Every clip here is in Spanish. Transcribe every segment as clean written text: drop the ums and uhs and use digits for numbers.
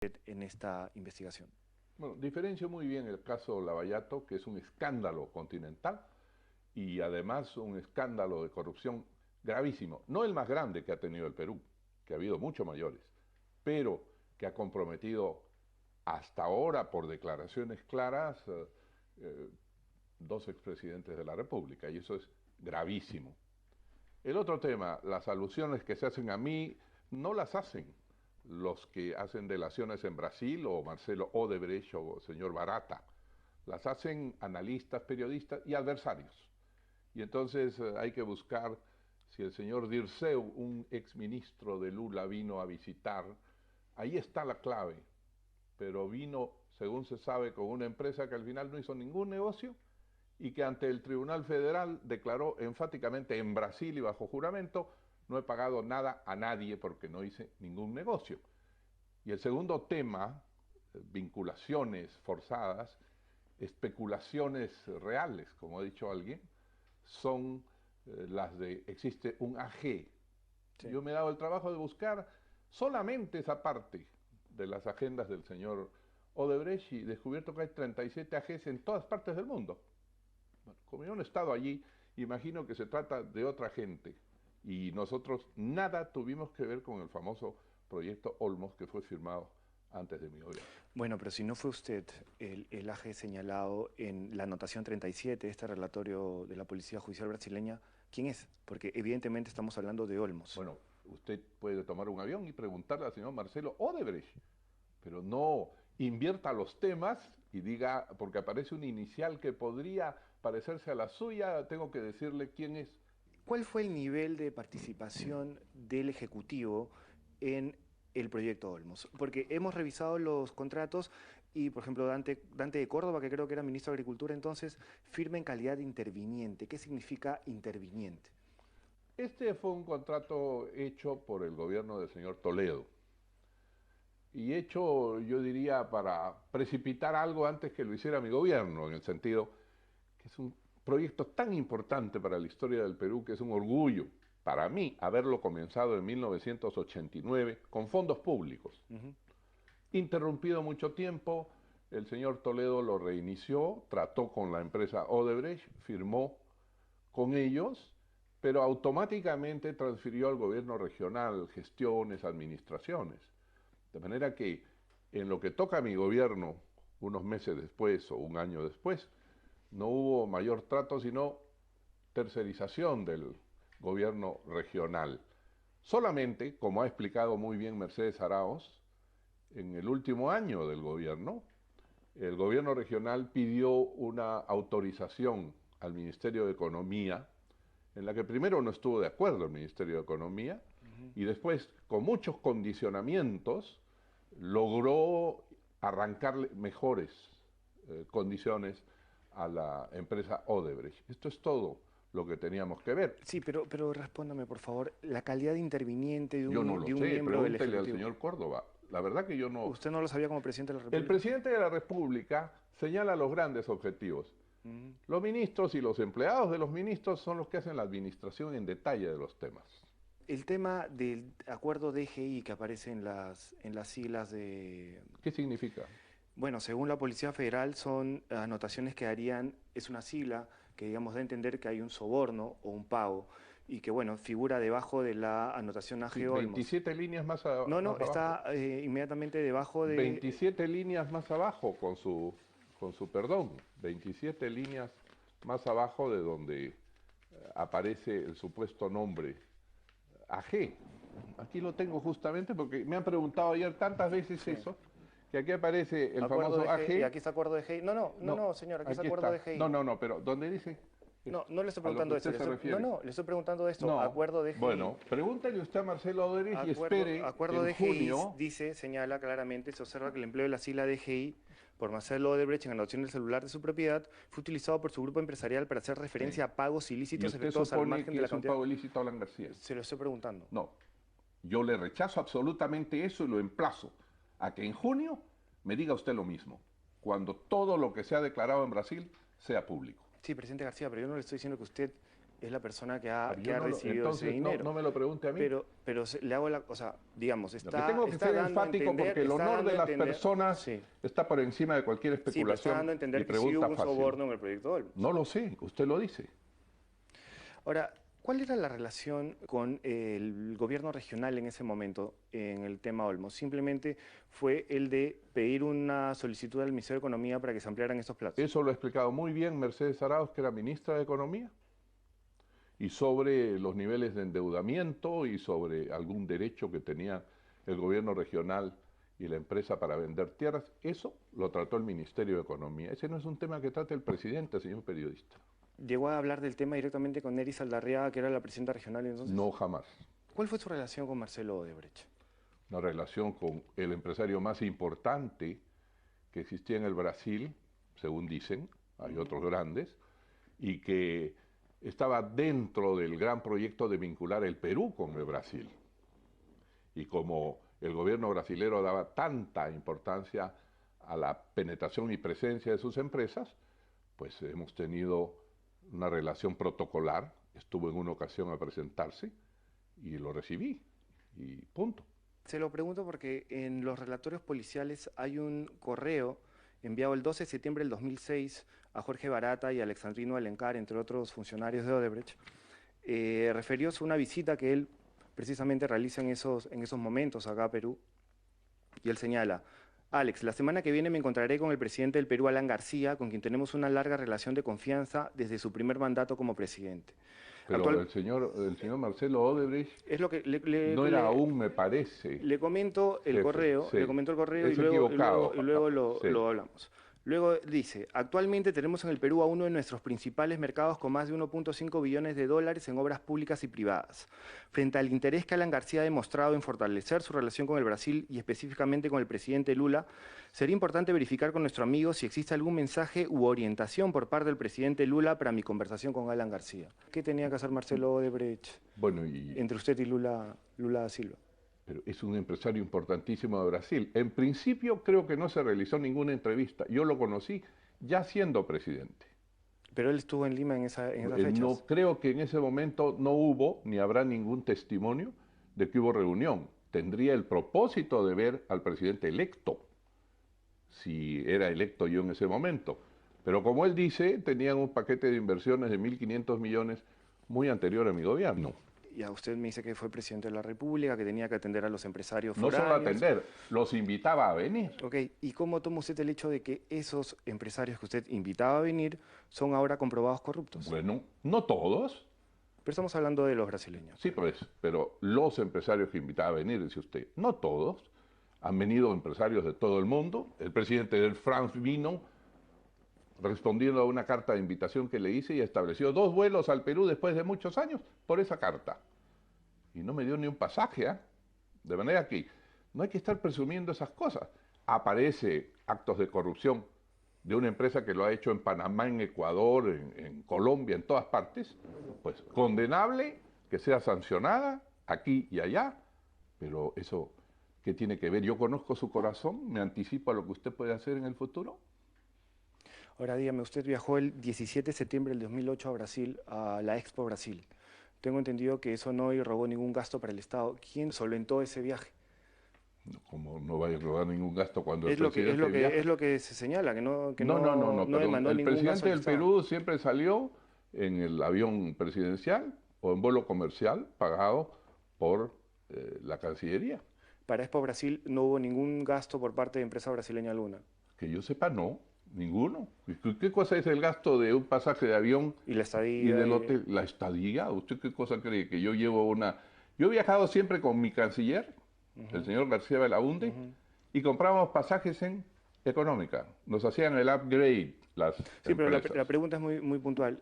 en esta investigación? Bueno, diferencio muy bien el caso Lavallato, que es un escándalo continental y además un escándalo de corrupción gravísimo. No el más grande que ha tenido el Perú, que ha habido mucho mayores, pero que ha comprometido hasta ahora por declaraciones claras dos expresidentes de la República, y eso es gravísimo. El otro tema, las alusiones que se hacen a mí, no las hacen los que hacen delaciones en Brasil o Marcelo Odebrecht o señor Barata. Las hacen analistas, periodistas y adversarios. Y entonces hay que buscar si el señor Dirceu, un exministro de Lula, vino a visitar. Ahí está la clave. Pero vino, según se sabe, con una empresa que al final no hizo ningún negocio y que ante el Tribunal Federal declaró enfáticamente en Brasil y bajo juramento: no he pagado nada a nadie porque no hice ningún negocio. Y el segundo tema, vinculaciones forzadas, especulaciones reales, como ha dicho alguien, son las de existe un AG. Sí. Yo me he dado el trabajo de buscar solamente esa parte de las agendas del señor Odebrecht y he descubierto que hay 37 AGs en todas partes del mundo. Bueno, como yo no he estado allí, imagino que se trata de otra gente. Y nosotros nada tuvimos que ver con el famoso proyecto Olmos que fue firmado antes de mi gobierno. Bueno, pero si no fue usted el AG señalado en la anotación 37, este relatorio de la Policía Judicial brasileña, ¿quién es? Porque evidentemente estamos hablando de Olmos. Bueno, usted puede tomar un avión y preguntarle al señor Marcelo Odebrecht, pero no invierta los temas y diga, porque aparece un inicial que podría parecerse a la suya, tengo que decirle quién es. ¿Cuál fue el nivel de participación del Ejecutivo en el proyecto Olmos? Porque hemos revisado los contratos y, por ejemplo, Dante de Córdoba, que creo que era ministro de Agricultura entonces, firma en calidad de interviniente. ¿Qué significa interviniente? Este fue un contrato hecho por el gobierno del señor Toledo y hecho, yo diría, para precipitar algo antes que lo hiciera mi gobierno, en el sentido que es un proyecto tan importante para la historia del Perú, que es un orgullo para mí haberlo comenzado en 1989 con fondos públicos. Interrumpido mucho tiempo, el señor Toledo lo reinició, trató con la empresa Odebrecht, firmó con ellos, pero automáticamente transfirió al gobierno regional gestiones, administraciones. De manera que en lo que toca a mi gobierno, unos meses después o un año después, no hubo mayor trato sino tercerización del gobierno regional. Solamente, como ha explicado muy bien Mercedes Araoz, en el último año del gobierno, el gobierno regional pidió una autorización al Ministerio de Economía, en la que primero no estuvo de acuerdo el Ministerio de Economía, y después, con muchos condicionamientos, logró arrancarle mejores condiciones a la empresa Odebrecht. Esto es todo lo que teníamos que ver. Sí, pero respóndame, por favor, la calidad de interviniente de Yo no lo un sé, miembro del pregúntele al Ejecutivo. señor Córdoba. La verdad que yo no... ¿Usted no lo sabía como presidente de la El República? presidente de la República señala los grandes objetivos. Los ministros y los empleados de los ministros son los que hacen la administración en detalle de los temas. El tema del acuerdo DGI que aparece en las siglas de... ¿Qué significa? Bueno, según la Policía Federal son anotaciones que harían, es una sigla que digamos da a entender que hay un soborno o un pago y que bueno, figura debajo de la anotación AG Sí, Olmos. 27 líneas más, No, más está abajo. inmediatamente debajo de... 27 líneas más abajo, con su perdón. 27 líneas más abajo de donde aparece el supuesto nombre AG. Aquí lo tengo justamente porque me han preguntado ayer tantas veces eso, que aquí aparece el famoso AG. Y aquí está acuerdo de GI. No, señor, aquí está acuerdo de GI. No, pero ¿dónde dice? No le estoy preguntando esto. Le estoy preguntando esto. No, acuerdo de GI. Bueno, pregúntale usted a Marcelo Odebrecht y espere acuerdo en de junio. GI señala claramente, se observa que el empleo de la sigla DGI por Marcelo Odebrecht en la adopción del celular de su propiedad fue utilizado por su grupo empresarial para hacer referencia a pagos ilícitos efectuados al margen de la cantidad. ¿Un pago ilícito a Alan García? Se lo estoy preguntando. No, yo le rechazo absolutamente eso y lo emplazo a que en junio me diga usted lo mismo, cuando todo lo que se ha declarado en Brasil sea público. Sí, presidente García, pero yo no le estoy diciendo que usted es la persona que Yo ha no recibido ese entonces dinero. no me lo pregunte a mí. Pero le hago o sea, digamos, Lo que tengo que ser enfático porque el honor de las personas sí, está por encima de cualquier sí, pero está especulación dando a y entender que sí pregunta hubo un fácil. soborno en el proyecto Olmos. No lo sé, usted lo dice. Ahora, ¿cuál era la relación con el gobierno regional en ese momento en el tema Olmos? Simplemente fue el de pedir una solicitud al Ministerio de Economía para que se ampliaran estos plazos. Eso lo ha explicado muy bien Mercedes Arauz, que era ministra de Economía, y sobre los niveles de endeudamiento y sobre algún derecho que tenía el gobierno regional y la empresa para vender tierras. Eso lo trató el Ministerio de Economía. Ese no es un tema que trate el presidente, señor periodista. ¿Llegó a hablar del tema directamente con Nery Saldarriaga, que era la presidenta regional entonces? No, jamás. ¿Cuál fue su relación con Marcelo Odebrecht? Una relación con el empresario más importante que existía en el Brasil, según dicen, hay otros grandes, y que estaba dentro del gran proyecto de vincular el Perú con el Brasil. Y como el gobierno brasilero daba tanta importancia a la penetración y presencia de sus empresas, pues hemos tenido una relación protocolar. Estuvo en una ocasión a presentarse y lo recibí, y punto. Se lo pregunto porque en los relatorios policiales hay un correo enviado el 12 de septiembre del 2006 a Jorge Barata y a Alexandrino Alencar, entre otros funcionarios de Odebrecht, refirióse a una visita que él precisamente realiza en esos momentos acá a Perú, y él señala: Alex, la semana que viene me encontraré con el presidente del Perú, Alan García, con quien tenemos una larga relación de confianza desde su primer mandato como presidente. Pero el señor Marcelo Odebrecht es lo que no era aún, me parece. Le comento el correo, sí. le comento el correo Es y luego sí. lo hablamos. Luego dice: actualmente tenemos en el Perú a uno de nuestros principales mercados con más de 1.5 billones de dólares en obras públicas y privadas. Frente al interés que Alan García ha demostrado en fortalecer su relación con el Brasil y específicamente con el presidente Lula, sería importante verificar con nuestro amigo si existe algún mensaje u orientación por parte del presidente Lula para mi conversación con Alan García. ¿Qué tenía que hacer Marcelo Odebrecht entre usted y Lula da Silva? Pero es un empresario importantísimo de Brasil. En principio creo que no se realizó ninguna entrevista. Yo lo conocí ya siendo presidente. Pero él estuvo en Lima en esas fechas. No creo que en ese momento no hubo ni habrá ningún testimonio de que hubo reunión. Tendría el propósito de ver al presidente electo, si era electo yo en ese momento. Pero como él dice, tenían un paquete de inversiones de 1.500 millones muy anterior a mi gobierno. Y a usted me dice que fue presidente de la República, que tenía que atender a los empresarios foráneos. No solo atender, los invitaba a venir. Ok, ¿y cómo toma usted el hecho de que esos empresarios que usted invitaba a venir son ahora comprobados corruptos? Bueno, no todos. Pero estamos hablando de los brasileños. Sí, pues, pero los empresarios que invitaba a venir, dice usted, no todos. Han venido empresarios de todo el mundo. El presidente del France vino respondiendo a una carta de invitación que le hice y estableció 2 vuelos al Perú después de muchos años por esa carta. Y no me dio ni un pasaje, ¿eh? De manera que no hay que estar presumiendo esas cosas. Aparece actos de corrupción de una empresa que lo ha hecho en Panamá, en Ecuador, en Colombia, en todas partes, pues condenable, que sea sancionada aquí y allá, pero eso, ¿qué tiene que ver? Yo conozco su corazón, me anticipo a lo que usted puede hacer en el futuro. Ahora dígame, usted viajó el 17 de septiembre del 2008 a Brasil, a la Expo Brasil. Tengo entendido que eso no irrogó ningún gasto para el Estado. ¿Quién solventó ese viaje? Como no vaya a irrogar ningún gasto cuando es el presidente viaja. Es lo que se señala, que no demandó el presidente del Perú siempre salió en el avión presidencial o en vuelo comercial pagado por la Cancillería. Para Expo Brasil no hubo ningún gasto por parte de empresa brasileña alguna. Que yo sepa, no. Ninguno. ¿Qué cosa es el gasto de un pasaje de avión y la estadía, y del hotel? La estadía. ¿Usted qué cosa cree? Que yo llevo una... Yo he viajado siempre con mi canciller, el señor García Belaunde, y comprábamos pasajes en Económica. Nos hacían el upgrade las Sí, empresas. pero la pregunta es muy puntual.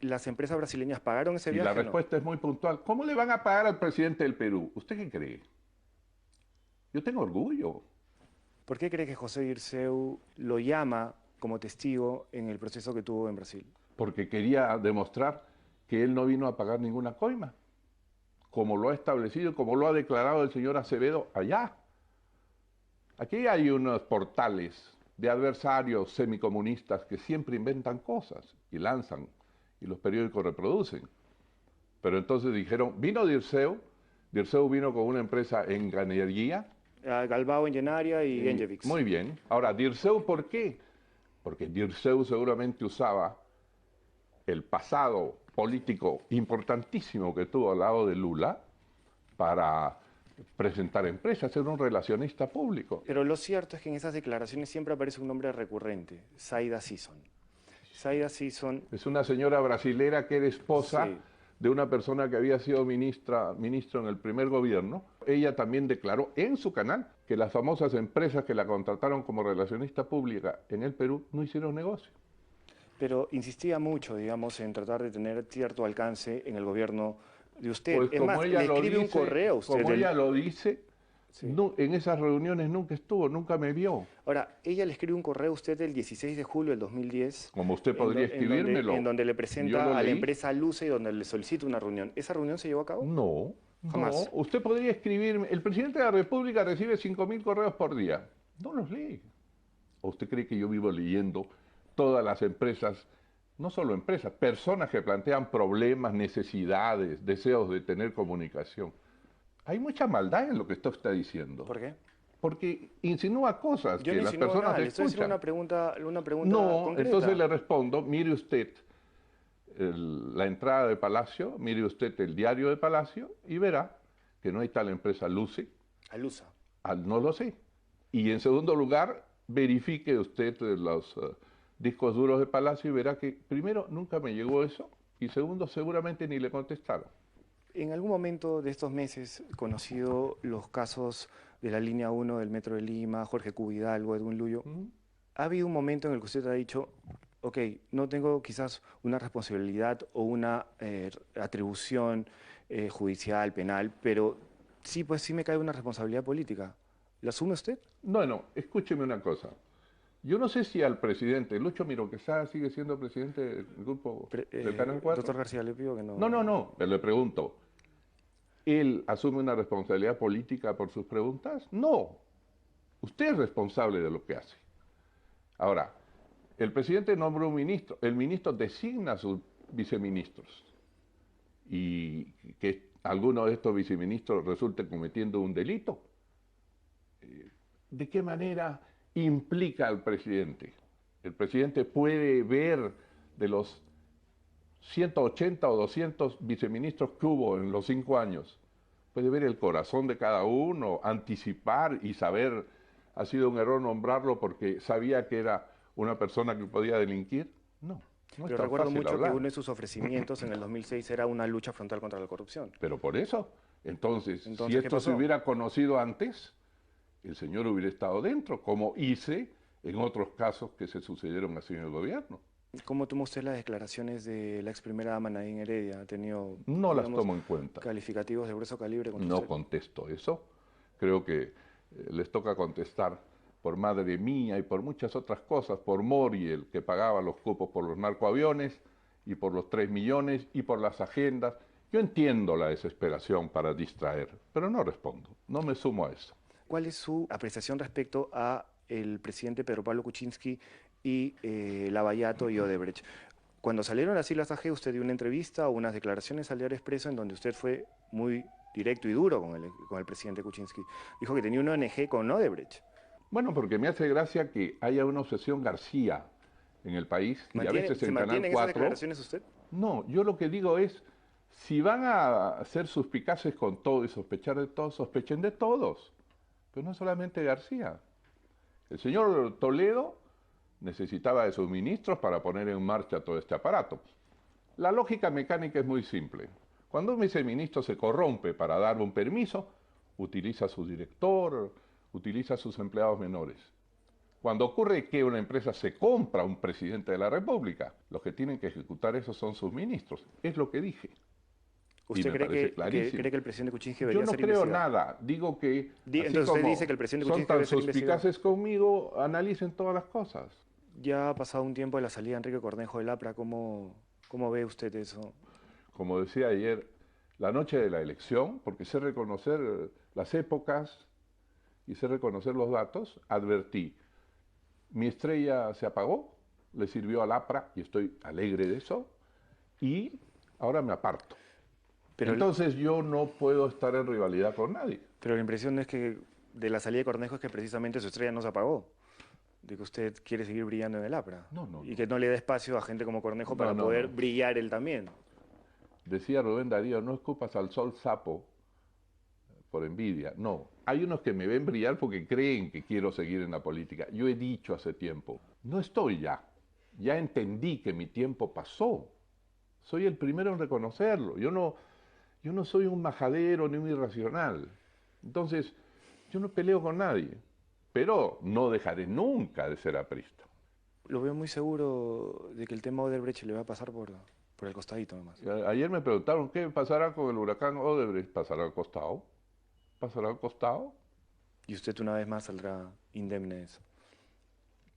¿Las empresas brasileñas pagaron ese viaje? Y la respuesta es muy puntual. ¿Cómo le van a pagar al presidente del Perú? ¿Usted qué cree? Yo tengo orgullo. ¿Por qué cree que José Dirceu lo llama como testigo en el proceso que tuvo en Brasil? Porque quería demostrar que él no vino a pagar ninguna coima, como lo ha establecido, como lo ha declarado el señor Acevedo allá. Aquí hay unos portales de adversarios semicomunistas que siempre inventan cosas y lanzan, y los periódicos reproducen. Pero entonces dijeron, vino Dirceu vino con una empresa en energía. Galbao, Engenaria y Engevix. Muy bien. Ahora, Dirceu, ¿por qué? Porque Dirceu seguramente usaba el pasado político importantísimo que tuvo al lado de Lula para presentar empresas, era un relacionista público. Pero lo cierto es que en esas declaraciones siempre aparece un nombre recurrente, Zaida Sisson. Zaida Sisson... Es una señora brasilera que era esposa de una persona que había sido ministro en el primer gobierno. Ella también declaró en su canal que las famosas empresas que la contrataron como relacionista pública en el Perú no hicieron negocio. Pero insistía mucho, digamos, en tratar de tener cierto alcance en el gobierno de usted. Pues es más, le escribe un correo a usted. Como ella lo dice, no, en esas reuniones nunca estuvo, nunca me vio. Ahora, ella le escribe un correo a usted el 16 de julio del 2010. Como usted podría escribírmelo. En donde le presenta a la empresa Luce y donde le solicita una reunión. ¿Esa reunión se llevó a cabo? No, jamás. No, usted podría escribirme. El presidente de la República recibe 5.000 correos por día. No los lee. ¿O usted cree que yo vivo leyendo todas las empresas? No solo empresas, personas que plantean problemas, necesidades, deseos de tener comunicación. Hay mucha maldad en lo que usted está diciendo. ¿Por qué? Porque insinúa cosas yo que no las personas nada, escuchan. Le estoy haciendo una pregunta no, concreta. Entonces le respondo, mire usted la entrada de Palacio, mire usted el diario de Palacio y verá que no hay tal empresa Luce. Alusa. No lo sé. Y en segundo lugar, verifique usted los discos duros de Palacio y verá que primero nunca me llegó eso y segundo seguramente ni le contestaron. En algún momento de estos meses, conocido los casos de la línea 1 del Metro de Lima, Jorge Cubo Hidalgo, Edwin Luyo, ¿ha habido un momento en el que usted ha dicho, ok, no tengo quizás una responsabilidad o una atribución judicial, penal, pero sí, pues sí me cae una responsabilidad política? ¿La asume usted? No, escúcheme una cosa. Yo no sé si al presidente, Lucho Miro Quesada sigue siendo presidente del grupo del Canal 4. Doctor García, le pido que no... No, pero le pregunto, ¿él asume una responsabilidad política por sus preguntas? No, usted es responsable de lo que hace. Ahora, el presidente nombra un ministro, el ministro designa a sus viceministros y que alguno de estos viceministros resulte cometiendo un delito. ¿De qué manera implica al presidente? El presidente puede ver de los 180 o 200 viceministros que hubo en los 5 años, puede ver el corazón de cada uno, anticipar y saber, ha sido un error nombrarlo porque sabía que era una persona que podía delinquir. No. Pero recuerdo mucho que uno de sus ofrecimientos en el 2006 era una lucha frontal contra la corrupción. Pero por eso, entonces si esto se hubiera conocido antes, el señor hubiera estado dentro, como hice en otros casos que se sucedieron así en el gobierno. ¿Cómo toma usted las declaraciones de la ex primera dama Nadine Heredia? ¿Ha tenido, no las tomo en cuenta. Calificativos de grueso calibre contra No usted? contesto eso. Creo que les toca contestar por madre mía y por muchas otras cosas, por Moriel, que pagaba los cupos por los narcoaviones y por los 3 millones y por las agendas. Yo entiendo la desesperación para distraer, pero no respondo, no me sumo a eso. ¿Cuál es su apreciación respecto a el presidente Pedro Pablo Kuczynski y Lavallato y Odebrecht? Cuando salieron las Islas AG, usted dio una entrevista o unas declaraciones al Diario Expreso en donde usted fue muy directo y duro con el presidente Kuczynski. Dijo que tenía una ONG con Odebrecht. Bueno, porque me hace gracia que haya una obsesión García en el país y a veces en Canal 4. ¿Se mantienen esas declaraciones usted? No, yo lo que digo es, si van a ser suspicaces con todo y sospechar de todos, sospechen de todos. Pero no solamente García. El señor Toledo necesitaba de sus ministros para poner en marcha todo este aparato. La lógica mecánica es muy simple. Cuando un viceministro se corrompe para dar un permiso, utiliza a su director, utiliza a sus empleados menores. Cuando ocurre que una empresa se compra a un presidente de la República, los que tienen que ejecutar eso son sus ministros. Es lo que dije. ¿Usted cree que el presidente Kuczynski debería ser investigado? Yo no creo investigado? nada. Digo que, entonces usted dice que el presidente son Kuczynski tan debe ser investigado. suspicaces conmigo, analicen todas las cosas. Ya ha pasado un tiempo de la salida de Enrique Cornejo del APRA. ¿Cómo ve usted eso? Como decía ayer, la noche de la elección, porque sé reconocer las épocas y sé reconocer los datos, advertí, mi estrella se apagó, le sirvió al APRA y estoy alegre de eso, y ahora me aparto. Pero, Entonces yo no puedo estar en rivalidad con nadie. pero la impresión es que de la salida de Cornejo es que precisamente su estrella no se apagó, de que usted quiere seguir brillando en el APRA. No, no, Y no. que no le da espacio a gente como Cornejo No, para no, poder no. brillar él también. Decía Rubén Darío, no escupas al sol sapo por envidia. No, hay unos que me ven brillar porque creen que quiero seguir en la política. Yo he dicho hace tiempo, no estoy ya. Ya entendí que mi tiempo pasó. Soy el primero en reconocerlo. Yo no soy un majadero ni un irracional. Entonces, yo no peleo con nadie. Pero no dejaré nunca de ser aprista. Lo veo muy seguro de que el tema Odebrecht le va a pasar por el costadito nomás. Ayer me preguntaron, ¿qué pasará con el huracán Odebrecht? ¿Pasará al costado? ¿Pasará al costado? Y usted una vez más saldrá indemne de eso.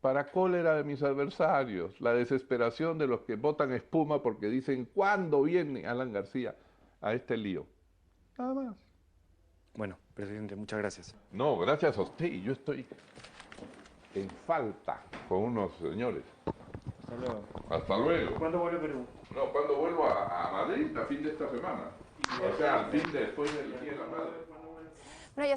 Para cólera de mis adversarios, la desesperación de los que botan espuma porque dicen, ¿cuándo viene Alan García a este lío? Nada más. Bueno, presidente, muchas gracias. No, gracias a usted. Yo estoy en falta con unos señores. Hasta luego. Hasta luego. ¿Cuándo vuelve a Perú? No, cuando vuelvo a Madrid, a fin de esta semana. O sea, al fin de después del Día de la Madre.